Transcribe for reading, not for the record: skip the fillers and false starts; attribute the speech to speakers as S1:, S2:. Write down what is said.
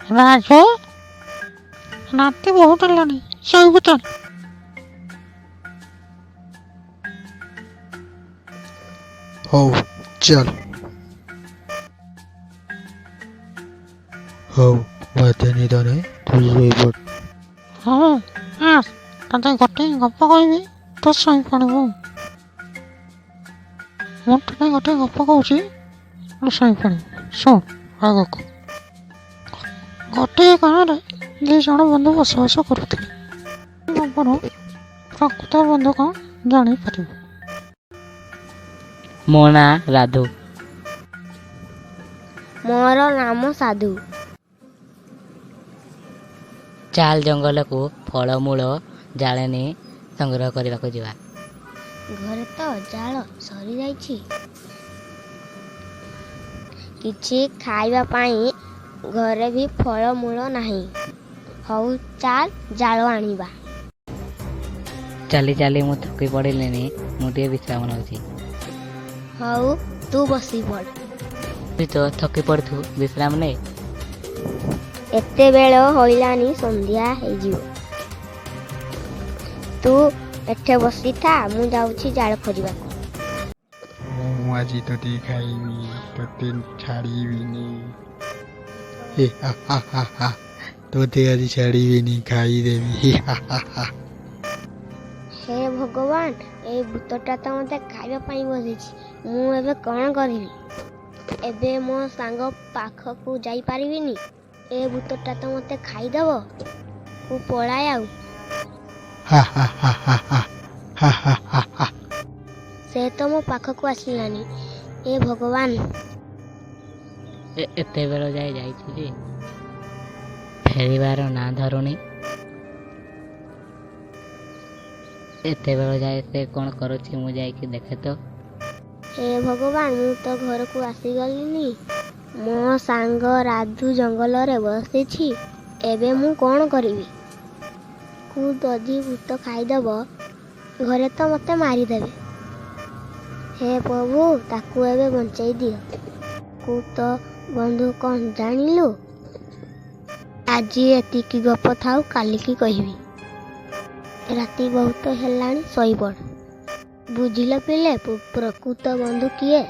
S1: ରାଜୁ ରାତି ବହୁତ ହେଲାଣି, ଶୋଇବୁ ଚାଲ।
S2: ହଉ ଚାଲ। ହଉ ମୋତେ ନିଦ ନାହିଁ, ତୁ ଶୋଇପଡ଼।
S1: ହଉ ଆସ, ତତେ ଗୋଟେ ଗପ କହିବି, ତୁ ଶୋଇପଡ଼ିବୁ। ମୁଁ ତତେ ଗୋଟେ ଗପ କହୁଛି, ତୁ ଶୋଇପଡ଼ିବୁ। ଶୁଣ ଆଗକୁ। ଗୋଟିଏ ଗାଁରେ ଦି ଜଣ ବନ୍ଧୁ ବସବାସ କରୁଥିଲେ। ଗପର ପ୍ରକୃତ ବନ୍ଧୁ କ'ଣ ଜାଣିପାରିବୁ।
S3: ମୋ ନାଁ ରାଧୁ।
S4: ମୋର ନାମ ସାଧୁ।
S3: ଚାଲ ଜଙ୍ଗଲକୁ ଫଳମୂଳ ଜାଳେଣି ସଂଗ୍ରହ କରିବାକୁ ଯିବା।
S4: ଘରେ ତ ଜାଳ ସରିଯାଇଛି, କିଛି ଖାଇବା ପାଇଁ ଘରେ ବି ଫଳମୂଳ ନାହିଁ। ହଉ ଚାଲ ଜାଳ ଆଣିବା।
S3: ଚାଲି ଚାଲି ମୁଁ ଥକି ପଡ଼ିଲିଣି, ମୁଁ ଟିକେ ବିଶ୍ରାମ ନେଉଛି।
S4: ହଉ ତୁ ବସି ପଡ଼।
S3: ତୁ ତ ଥକି ପଡ଼ିଥିବୁ, ବିଶ୍ରାମ ନେ।
S4: ଏତେବେଳ ହୋଇଲାଣି, ସନ୍ଧ୍ୟା ହେଇଯିବ। ତୁ ଏଠେ ବସିଥା, ମୁଁ ଯାଉଛି ଜାଳ ଖୋଜିବାକୁ।
S2: ମୁଁ ଆଜି ତୋତେ ଖାଇବି, ତୋତେ ଛାଡ଼ିବିନି। ହି ହା ହା ହା ହା, ତୋତେ ଆଜି ଛାଡ଼ିବିନି, ଖାଇଦେବି। ହି ହା ହା ହା।
S4: ହେ ଭଗବାନ, ଏଇ ଭୂତଟା ତ ମୋତେ ଖାଇବା ପାଇଁ ବସିଛି। ମୁଁ ଏବେ କ'ଣ କରିବି? ଏବେ ମୋ ସାଙ୍ଗ ପାଖକୁ ଯାଇପାରିବିନି। ଏ ଭୂତଟା ତ ମୋତେ ଖାଇଦେବ। ମୁଁ ପଳାଏ ଆଉ।
S2: ହା ହା ହା ହା ହା ହା ହା ହା ହା।
S4: ସେ ତ ମୋ ପାଖକୁ ଆସିଲାନି। ଏ ଭଗବାନ,
S3: ଏତେବେଳ ଯାଏ ଯାଇଛି ଯେ ଫେରିବାର ନାଁ ଧରୁନି। ଏତେବେଳ ଯାଏ ସେ କ'ଣ କରୁଛି, ମୁଁ ଯାଇକି ଦେଖେ ତ।
S4: ହେ ଭଗବାନ, ମୁଁ ତ ଘରକୁ ଆସିଗଲିଣି। ମୋ ସାଙ୍ଗ ରାଧୁ ଜଙ୍ଗଲରେ ବସିଛି। ଏବେ ମୁଁ କ'ଣ କରିବି? ଯଦି ଭୂତ ଖାଇଦେବ, ଘରେ ତ ମୋତେ ମାରିଦେବେ। ହେ ପ୍ରଭୁ, ତାକୁ ଏବେ ବଞ୍ଚାଇ ଦିଅ। ତ ବନ୍ଧୁ କ'ଣ ଜାଣିଲୁ? ଆଜି ଏତିକି ଗପ ଥାଉ, କାଲିକି କହିବି। ରାତି ବହୁତ ହେଲାଣି, ଶୋଇପଡ଼। ବୁଝିଲ ପିଲେ, ପ୍ରକୃତ ବନ୍ଧୁ କିଏ?